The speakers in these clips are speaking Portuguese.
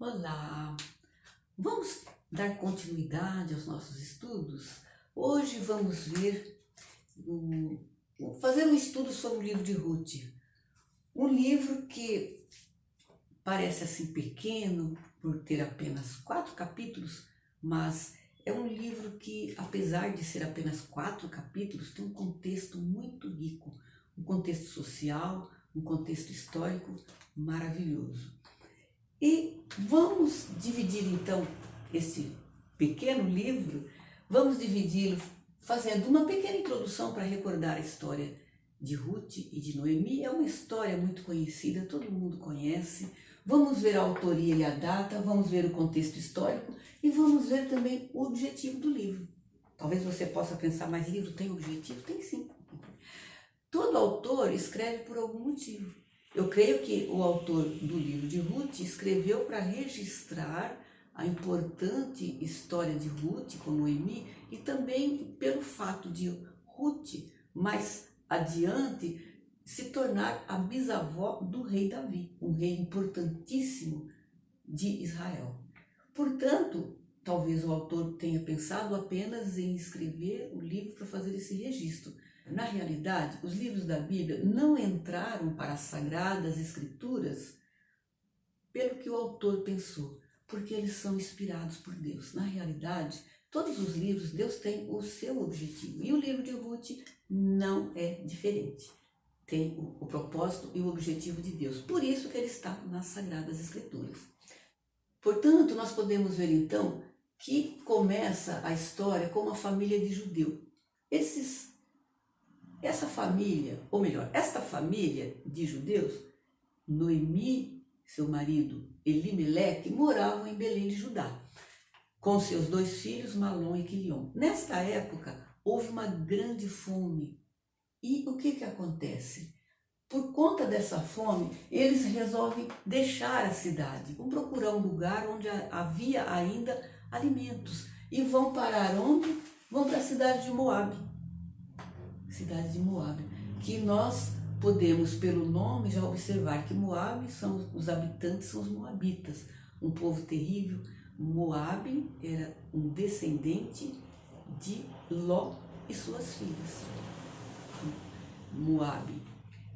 Olá! Vamos dar continuidade aos nossos estudos? Hoje vamos fazer um estudo sobre o livro de Ruth. Um livro que parece assim pequeno, por ter apenas 4 capítulos, mas é um livro que, apesar de ser apenas 4 capítulos, tem um contexto muito rico, um contexto social, um contexto histórico maravilhoso. E vamos dividir então esse pequeno livro, vamos dividi-lo fazendo uma pequena introdução para recordar a história de Ruth e de Noemi. É uma história muito conhecida, todo mundo conhece. Vamos ver a autoria e a data, vamos ver o contexto histórico e vamos ver também o objetivo do livro. Talvez você possa pensar, mas livro tem objetivo? Tem sim. Todo autor escreve por algum motivo. Eu creio que o autor do livro de Ruth escreveu para registrar a importante história de Ruth com Noemi e também pelo fato de Ruth, mais adiante, se tornar a bisavó do rei Davi, um rei importantíssimo de Israel. Portanto, talvez o autor tenha pensado apenas em escrever o livro para fazer esse registro. Na realidade, os livros da Bíblia não entraram para as Sagradas Escrituras pelo que o autor pensou, porque eles são inspirados por Deus. Na realidade, todos os livros, Deus tem o seu objetivo. E o livro de Ruth não é diferente. Tem o propósito e o objetivo de Deus. Por isso que ele está nas Sagradas Escrituras. Portanto, nós podemos ver então que começa a história com uma família de judeu. Essa família, ou melhor, esta família de judeus, Noemi, seu marido Elimeleque, moravam em Belém de Judá, com seus 2 filhos, Malom e Quilion. Nesta época, houve uma grande fome. E o que acontece? Por conta dessa fome, eles resolvem deixar a cidade, vão procurar um lugar onde havia ainda alimentos e vão parar onde? Vão para a cidade de Moabe. Cidade de Moabe, que nós podemos, pelo nome, já observar que Moabe são os habitantes, são os moabitas, um povo terrível. Moabe era um descendente de Ló e suas filhas. Moabe.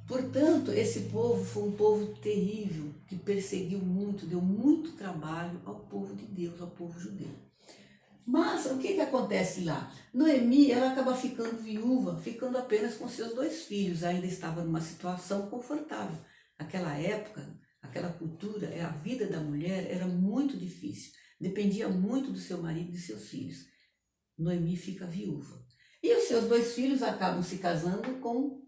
Portanto, esse povo foi um povo terrível, que perseguiu muito, deu muito trabalho ao povo de Deus, ao povo judeu. Mas o que acontece lá? Noemi, ela acaba ficando viúva, ficando apenas com seus 2 filhos, ainda estava numa situação confortável. Naquela época, aquela cultura, a vida da mulher era muito difícil, dependia muito do seu marido e de seus filhos. Noemi fica viúva. E os seus 2 filhos acabam se casando com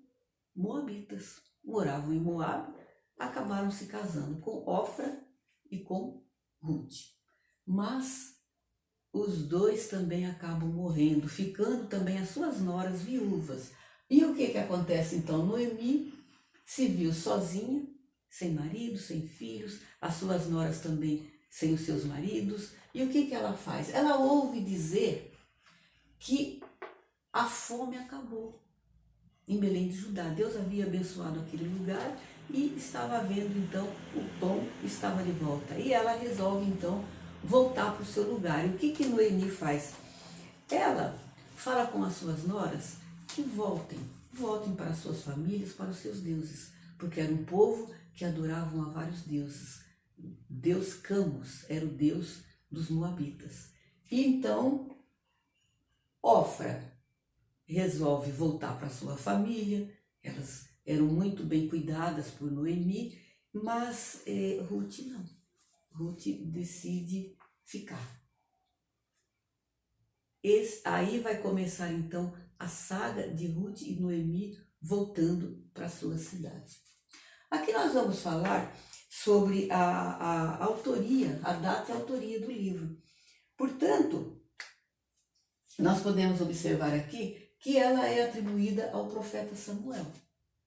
moabitas. Moravam em Moabe, acabaram se casando com Ofra e com Ruth. Mas os 2 também acabam morrendo, ficando também as suas noras viúvas. E o que acontece então? Noemi se viu sozinha, sem marido, sem filhos, as suas noras também sem os seus maridos. E o que ela faz? Ela ouve dizer que a fome acabou em Belém de Judá. Deus havia abençoado aquele lugar e estava vendo então o pão estava de volta. E ela resolve então voltar para o seu lugar. E o que Noemi faz? Ela fala com as suas noras que voltem para suas famílias, para os seus deuses, porque era um povo que adoravam a vários deuses. Deus Camus era o deus dos moabitas. E então Ofra resolve voltar para sua família. Elas eram muito bem cuidadas por Noemi, mas Ruth não. Ruth decide ficar. Aí vai começar então a saga de Ruth e Noemi voltando para sua cidade. Aqui nós vamos falar sobre a autoria, a data e a autoria do livro. Portanto, nós podemos observar aqui que ela é atribuída ao profeta Samuel.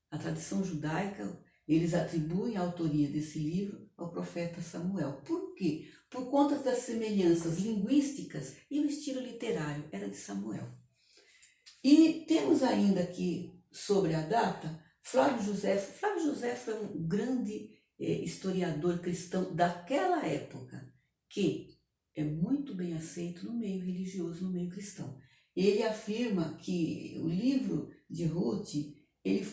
A tradição judaica, eles atribuem a autoria desse livro ao profeta Samuel. Por quê? Por conta das semelhanças linguísticas e o estilo literário, era de Samuel. E temos ainda aqui, sobre a data, Flávio Josefo. Flávio Josefo é um grande historiador cristão daquela época, que é muito bem aceito no meio religioso, no meio cristão. Ele afirma que o livro de Ruth, ele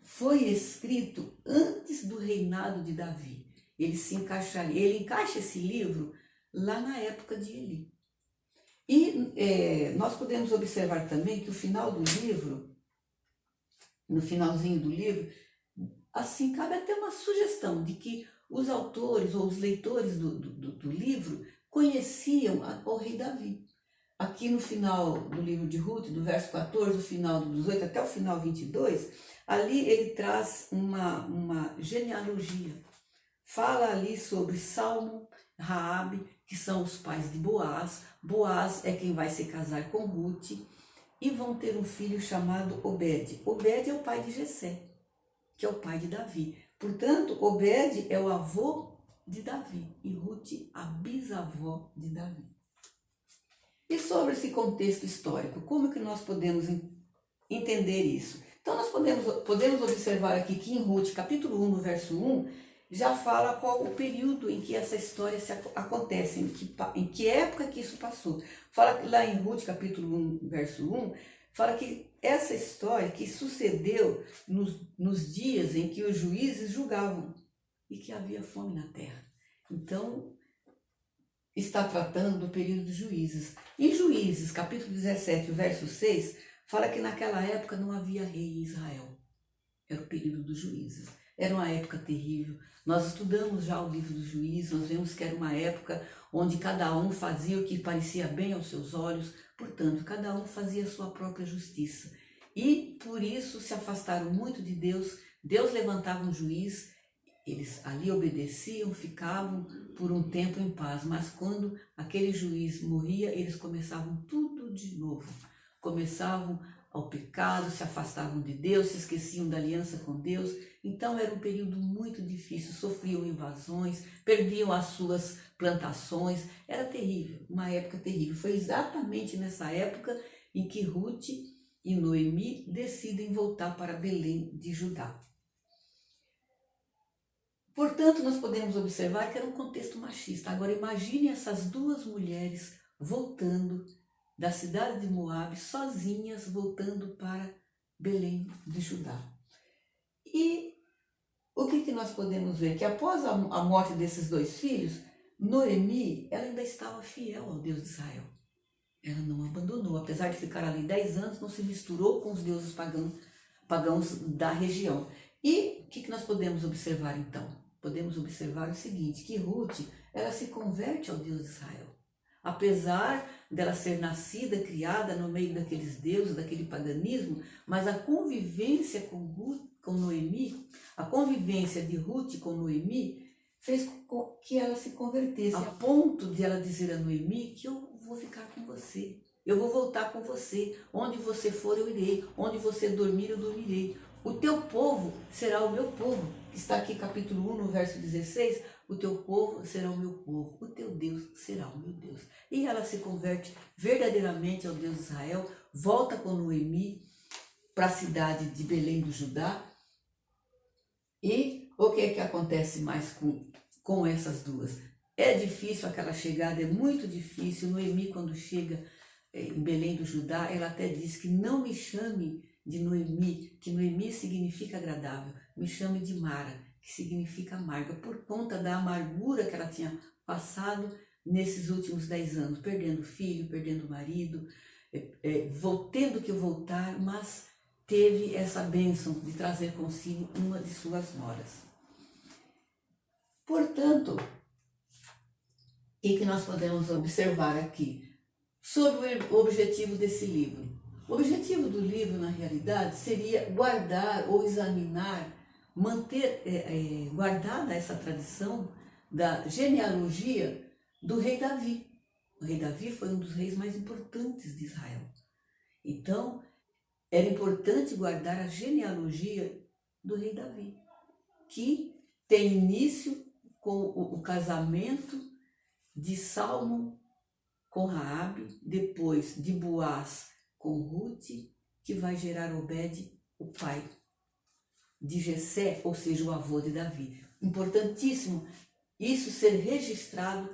foi escrito antes do reinado de Davi. Ele encaixa esse livro lá na época de Eli. E nós podemos observar também que o final do livro, no finalzinho do livro, assim, cabe até uma sugestão de que os autores ou os leitores do livro conheciam o rei Davi. Aqui no final do livro de Ruth, do verso 14, o final do 18 até o final 22, ali ele traz uma genealogia. Fala ali sobre Salmo, Raabe, que são os pais de Boaz. Boaz é quem vai se casar com Ruth e vão ter um filho chamado Obed. Obed é o pai de Jessé, que é o pai de Davi. Portanto, Obed é o avô de Davi e Ruth a bisavó de Davi. E sobre esse contexto histórico, como que nós podemos entender isso? Então nós podemos observar aqui que em Ruth, capítulo 1, no verso 1, já fala qual o período em que essa história acontece, em que época que isso passou. Fala lá em Ruth, capítulo 1, verso 1, fala que essa história que sucedeu nos dias em que os juízes julgavam e que havia fome na terra. Então, está tratando do período dos juízes. Em Juízes, capítulo 17, verso 6, fala que naquela época não havia rei em Israel. Era o período dos juízes. Era uma época terrível. Nós estudamos já o livro dos juízes, nós vemos que era uma época onde cada um fazia o que parecia bem aos seus olhos, portanto, cada um fazia a sua própria justiça. E por isso se afastaram muito de Deus. Deus levantava um juiz, eles ali obedeciam, ficavam por um tempo em paz, mas quando aquele juiz morria, eles começavam tudo de novo. Começavam ao pecado, se afastavam de Deus, se esqueciam da aliança com Deus. Então era um período muito difícil, sofriam invasões, perdiam as suas plantações, era terrível, uma época terrível. Foi exatamente nessa época em que Ruth e Noemi decidem voltar para Belém de Judá. Portanto, nós podemos observar que era um contexto machista. Agora imagine essas duas mulheres voltando da cidade de Moabe, sozinhas, voltando para Belém de Judá. E o que nós podemos ver? Que após a morte desses dois filhos, Noemi, ela ainda estava fiel ao Deus de Israel. Ela não abandonou, apesar de ficar ali 10 anos, não se misturou com os deuses pagãos da região. E o que nós podemos observar então? Podemos observar o seguinte, que Ruth, ela se converte ao Deus de Israel. Apesar dela ser nascida, criada no meio daqueles deuses, daquele paganismo, mas a convivência com Noemi, a convivência de Ruth com Noemi, fez com que ela se convertesse, a ponto de ela dizer a Noemi que eu vou ficar com você, eu vou voltar com você, onde você for eu irei, onde você dormir eu dormirei. O teu povo será o meu povo, que está aqui capítulo 1, no verso 16, o teu povo será o meu povo, o teu Deus será o meu Deus. E ela se converte verdadeiramente ao Deus de Israel, volta com Noemi para a cidade de Belém do Judá. E o que é que acontece mais com essas duas? É difícil aquela chegada, é muito difícil. Noemi, quando chega em Belém do Judá, ela até diz que não me chame de Noemi, que Noemi significa agradável, me chame de Mara, que significa amarga, por conta da amargura que ela tinha passado nesses últimos 10 anos, perdendo filho, perdendo marido, tendo que voltar, mas teve essa bênção de trazer consigo uma de suas noras. Portanto, o que nós podemos observar aqui sobre o objetivo desse livro? O objetivo do livro, na realidade, seria guardar ou examinar, manter guardada essa tradição da genealogia do rei Davi. O rei Davi foi um dos reis mais importantes de Israel. Então, era importante guardar a genealogia do rei Davi, que tem início com o casamento de Salmo com Raabe, depois de Boaz com Ruth, que vai gerar Obed, o pai de Jessé, ou seja, o avô de Davi. importantíssimo isso ser registrado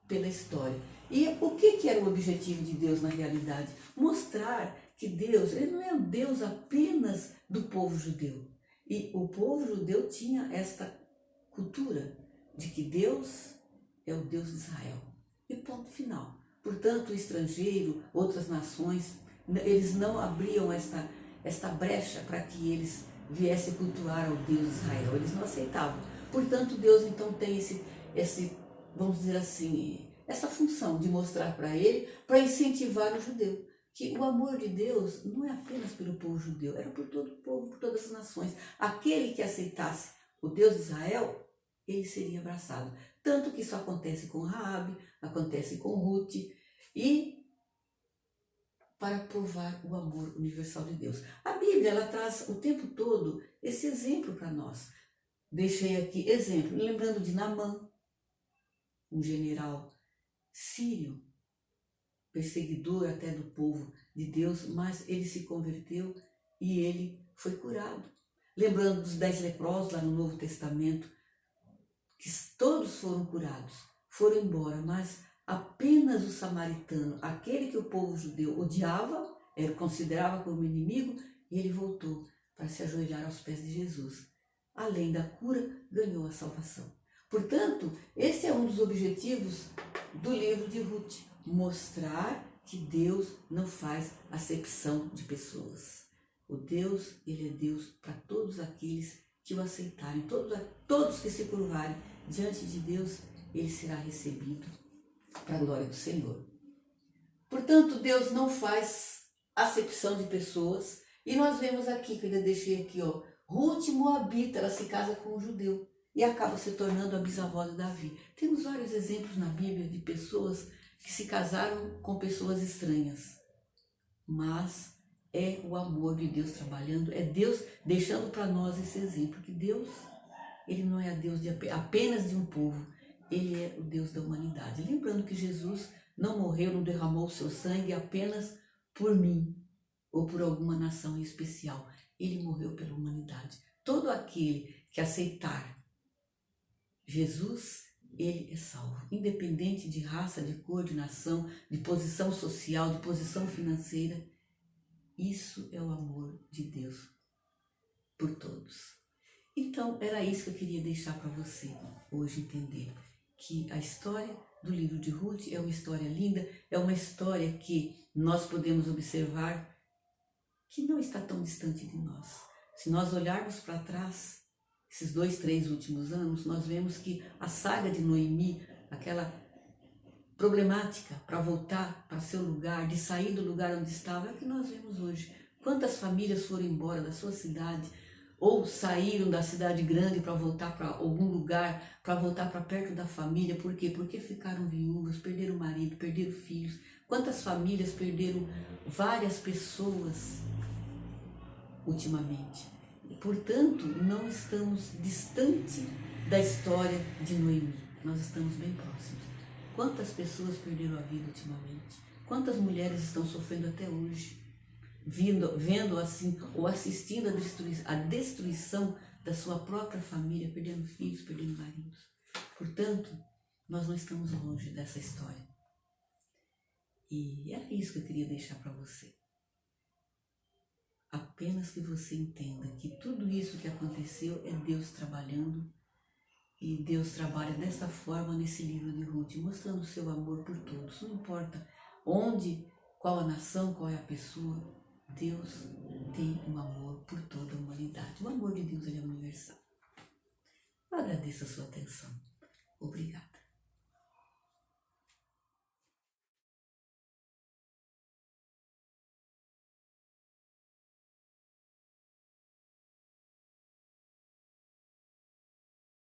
pela história. E o que era o objetivo de Deus na realidade? Mostrar que Deus, ele não é o Deus apenas do povo judeu. E o povo judeu tinha esta cultura de que Deus é o Deus de Israel. E ponto final. Portanto, o estrangeiro, outras nações, eles não abriam esta brecha para que eles viessem cultuar ao Deus de Israel. Eles não aceitavam. Portanto, Deus então tem esse, vamos dizer assim, essa função de mostrar para ele, para incentivar o judeu, que o amor de Deus não é apenas pelo povo judeu, era por todo o povo, por todas as nações. Aquele que aceitasse o Deus de Israel, ele seria abraçado. Tanto que isso acontece com Raabe, acontece com Ruth, e para provar o amor universal de Deus. A Bíblia, ela traz o tempo todo esse exemplo para nós. Deixei aqui exemplo, lembrando de Naamã, um general sírio, perseguidor até do povo de Deus, mas ele se converteu e ele foi curado. Lembrando dos 10 leprosos lá no Novo Testamento, que todos foram curados, foram embora, mas apenas o samaritano, aquele que o povo judeu odiava, considerava como inimigo, e ele voltou para se ajoelhar aos pés de Jesus. Além da cura, ganhou a salvação. Portanto, esse é um dos objetivos do livro de Ruth, mostrar que Deus não faz acepção de pessoas. O Deus, ele é Deus para todos aqueles que o aceitarem, todos que se curvarem diante de Deus, ele será recebido para a glória do Senhor. Portanto, Deus não faz acepção de pessoas, e nós vemos aqui, que eu deixei aqui, ó, Ruth Moabita, ela se casa com um judeu e acaba se tornando a bisavó de Davi. Temos vários exemplos na Bíblia de pessoas que se casaram com pessoas estranhas, mas é o amor de Deus trabalhando, é Deus deixando para nós esse exemplo, que Deus, ele não é a Deus apenas de um povo, ele é o Deus da humanidade. Lembrando que Jesus não morreu, não derramou o seu sangue apenas por mim ou por alguma nação em especial. Ele morreu pela humanidade. Todo aquele que aceitar Jesus, ele é salvo, independente de raça, de cor, de nação, de posição social, de posição financeira. Isso é o amor de Deus por todos. Então, era isso que eu queria deixar para você hoje entender, que a história do livro de Ruth é uma história linda, é uma história que nós podemos observar que não está tão distante de nós. Se nós olharmos para trás, esses 2, 3 últimos anos, nós vemos que a saga de Noemi, aquela problemática para voltar para seu lugar, de sair do lugar onde estava, é o que nós vemos hoje. Quantas famílias foram embora da sua cidade ou saíram da cidade grande para voltar para algum lugar, para voltar para perto da família. Por quê? Porque ficaram viúvas, perderam o marido, perderam filhos. Quantas famílias perderam várias pessoas ultimamente? E, portanto, não estamos distante da história de Noemi, nós estamos bem próximos. Quantas pessoas perderam a vida ultimamente? Quantas mulheres estão sofrendo até hoje, vendo assim, ou assistindo a destruição da sua própria família, perdendo filhos, perdendo maridos? Portanto, nós não estamos longe dessa história. E era isso que eu queria deixar para você. Apenas que você entenda que tudo isso que aconteceu é Deus trabalhando, e Deus trabalha dessa forma nesse livro de Ruth, mostrando o seu amor por todos. Não importa onde, qual a nação, qual é a pessoa, Deus tem um amor por toda a humanidade. O amor de Deus, ele é universal. Eu agradeço a sua atenção. Obrigada.